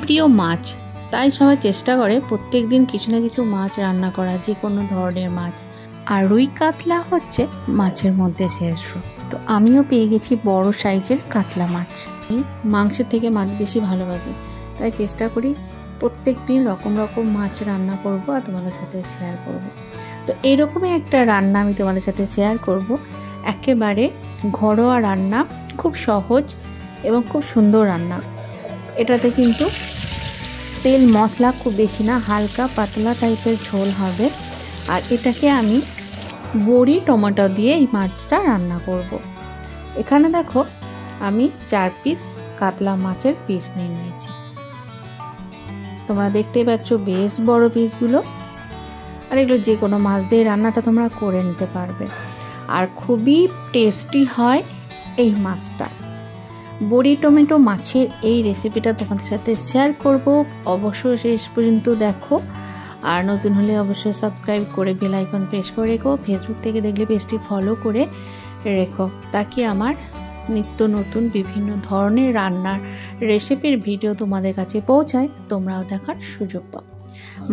প্রিয় মাছ, তাই সবাই চেষ্টা করে প্রত্যেক দিন কিছু না কিছু মাছ রান্না করা, যে কোনো ধরনের মাছ। আর রুই কাতলা হচ্ছে মাছের মধ্যে শ্রেষ্ঠ। তো আমিও পেয়ে গেছি বড় সাইজের কাতলা মাছ। আমি মাংসের থেকে মাছ বেশি ভালোবাসি, তাই চেষ্টা করি প্রত্যেক দিন রকম রকম মাছ রান্না করব আর তোমাদের সাথে শেয়ার করব। তো এইরকমই একটা রান্না আমি তোমাদের সাথে শেয়ার করব, একেবারে ঘরোয়া রান্না, খুব সহজ এবং খুব সুন্দর রান্না। এটাতে কিন্তু তেল মশলা খুব বেশি না, হালকা পাতলা টাইপের ঝোল হবে। আর এটাকে আমি বড়ি টমেটো দিয়ে এই মাছটা রান্না করব। এখানে দেখো আমি 4 পিস কাতলা মাছের পিস নিয়ে নিয়েছি। তোমরা দেখতেই পাচ্ছ বেশ বড় পিসগুলো। আর এগুলো যে কোনো মাছ দিয়ে রান্নাটা তোমরা করে নিতে পারবে, আর খুবই টেস্টি হয় এই মাছটা। বড়ি টমেটো মাছের এই রেসিপিটা তোমাদের সাথে শেয়ার করব, অবশ্যই শেষ পর্যন্ত দেখো। আর নতুন হলে অবশ্যই সাবস্ক্রাইব করে বেল আইকন প্রেস করে রেখো। ফেসবুক থেকে দেখলে পেজটি ফলো করে রেখো, তাকে আমার নিত্য নতুন বিভিন্ন ধরনের রান্নার রেসিপির ভিডিও তোমাদের কাছে পৌঁছায়, তোমরাও দেখার সুযোগ পাও।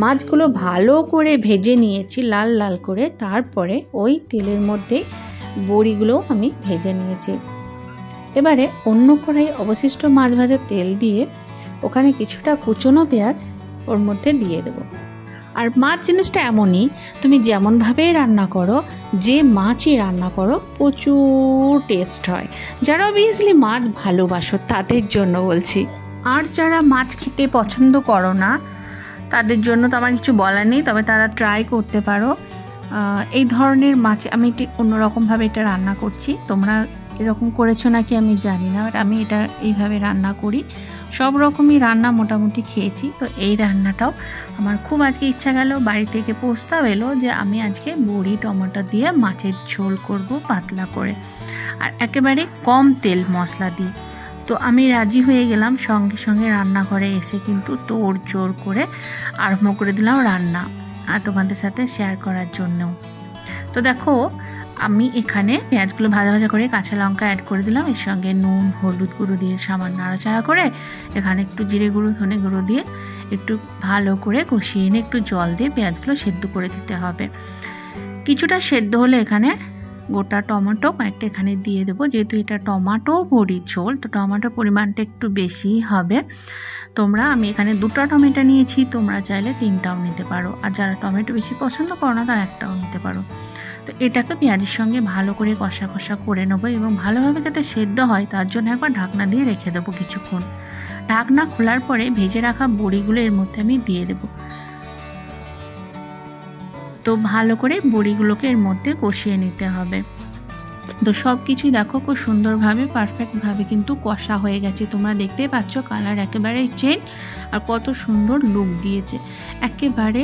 মাছগুলো ভালো করে ভেজে নিয়েছি লাল লাল করে, তারপরে ওই তেলের মধ্যে বড়িগুলো আমি ভেজে নিয়েছি। এবারে অন্য কড়াই অবশিষ্ট মাছ ভাজার তেল দিয়ে ওখানে কিছুটা কুচনো পেঁয়াজ ওর মধ্যে দিয়ে দেবো। আর মাছ জিনিসটা এমনই, তুমি যেমনভাবেই রান্না করো, যে মাছই রান্না করো, প্রচুর টেস্ট হয়। যারা অবভিয়াসলি মাছ ভালোবাসো তাদের জন্য বলছি, আর যারা মাছ খেতে পছন্দ করো না তাদের জন্য তো আমার কিছু বলার নেই, তবে তারা ট্রাই করতে পারো। এই ধরনের মাছ আমি একটু অন্যরকমভাবে এটা রান্না করছি, তোমরা এরকম করেছো নাকি আমি জানি না, বাট আমি এটা এইভাবে রান্না করি। সব রকমই রান্না মোটামুটি খেয়েছি, তো এই রান্নাটাও আমার খুব আজকে ইচ্ছা গেল, বাড়ি থেকে প্রস্তাব এলো যে আমি আজকে বড়ি টমেটো দিয়ে মাছের ঝোল করব পাতলা করে, আর একেবারে কম তেল মশলা দিয়ে। তো আমি রাজি হয়ে গেলাম। সঙ্গে সঙ্গে রান্নাঘরে এসে কিন্তু তোড় জোড় করে আরম্ভ করে দিলাম রান্না, আর তোমাদের সাথে শেয়ার করার জন্যও। তো দেখো আমি এখানে পেঁয়াজগুলো ভাজা ভাজা করে কাঁচা লঙ্কা অ্যাড করে দিলাম, এর সঙ্গে নুন হলুদ গুঁড়ো দিয়ে সামান্য নাড়াচাড়া করে এখানে একটু জিরে গুঁড়ো ধনে গুঁড়ো দিয়ে একটু ভালো করে কষিয়ে এনে একটু জল দিয়ে পেঁয়াজগুলো সেদ্ধ করে দিতে হবে। কিছুটা সেদ্ধ হলে এখানে গোটা টমেটো কয়েকটা এখানে দিয়ে দেবো, যেহেতু এটা টমেটো বড়ির ঝোল, তো টমেটোর পরিমাণটা একটু বেশি হবে। আমি এখানে 2টা টমেটো নিয়েছি, তোমরা চাইলে 3টাও নিতে পারো, আর যারা টমেটো বেশি পছন্দ করো না তারা 1টাও নিতে পারো। তো এটাকে পেঁয়াজের সঙ্গে ভালো করে কষা কষা করে নেবো, এবং ভালোভাবে যাতে সেদ্ধ হয় তার জন্য একবার ঢাকনা দিয়ে রেখে দেবো কিছুক্ষণ। ঢাকনা খোলার পরে ভেজে রাখা বড়িগুলো এর মধ্যে আমি দিয়ে দেবো। তো ভালো করে বড়িগুলোকে এর মধ্যে কষিয়ে নিতে হবে। তো সব কিছুই দেখো খুব সুন্দরভাবে পারফেক্টভাবে কিন্তু কষা হয়ে গেছে, তোমরা দেখতেই পাচ্ছ কালার একেবারে চেঞ্জ, আর কত সুন্দর লুক দিয়েছে। একেবারে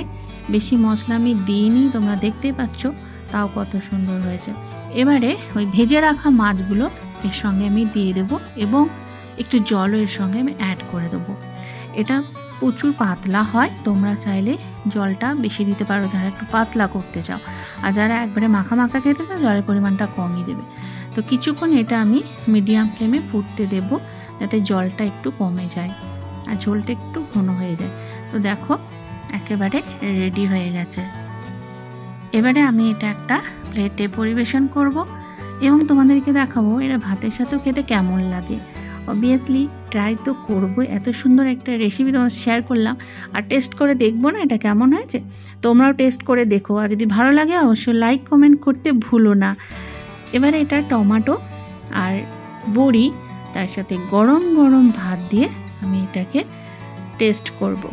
বেশি মশলা আমি দিইনি, তোমরা দেখতেই পাচ্ছ, তাও কত সুন্দর হয়েছে। এবারে ওই ভেজে রাখা মাছগুলো এর সঙ্গে আমি দিয়ে দেবো, এবং একটু জলও এর সঙ্গে আমি অ্যাড করে দেবো। এটা প্রচুর পাতলা হয়, তোমরা চাইলে জলটা বেশি দিতে পারো যারা একটু পাতলা করতে চাও, আর যারা একবারে মাখা মাখা খেতে চাও জলের পরিমাণটা কমই দেবে। তো কিছুক্ষণ এটা আমি মিডিয়াম ফ্লেমে ফুটতে দেব, যাতে জলটা একটু কমে যায় আর ঝোলটা একটু ঘন হয়ে যায়। তো দেখো একেবারে রেডি হয়ে গেছে। এবারে আমি এটা একটা প্লেটে পরিবেশন করব, এবং তোমাদেরকে দেখাবো এটা ভাতের সাথেও খেতে কেমন লাগে। অবভিয়াসলি ট্রাই তো করবো, এত সুন্দর একটা রেসিপি তোমার শেয়ার করলাম, আর টেস্ট করে দেখবো না এটা কেমন হয়েছে। তোমরাও টেস্ট করে দেখো, আর যদি ভালো লাগে অবশ্যই লাইক কমেন্ট করতে ভুলো না। এবারে এটা টমেটো আর বড়ি তার সাথে গরম গরম ভাত দিয়ে আমি এটাকে টেস্ট করব।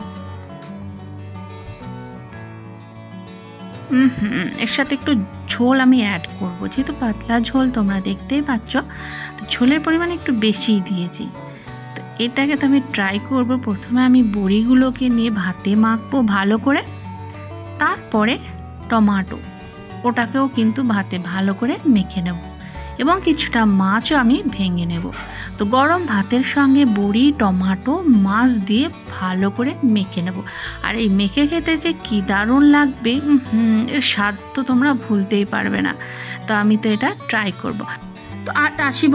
এর সাথে একটু ঝোল আমি অ্যাড করব, যেহেতু পাতলা ঝোল তোমরা দেখতেই পাচ্ছ, তো ঝোলের পরিমাণ একটু বেশিই দিয়েছি। তো এটাকে তো আমি ট্রাই করব। প্রথমে আমি বড়িগুলোকে নিয়ে ভাতে মাখবো ভালো করে, তারপরে টমেটো ওটাকেও কিন্তু ভাতে ভালো করে মেখে নেব, এবং কিছুটা মাছও আমি ভেঙে নেব। তো গরম ভাতের সঙ্গে বড়ি টমেটো মাছ দিয়ে ভালো করে মেখে নেব, আর এই মেখে খেতে যে কি দারুণ লাগবে, এর স্বাদ তো তোমরা ভুলতেই পারবে না। তো আমি তো এটা ট্রাই করব। তো আর আসি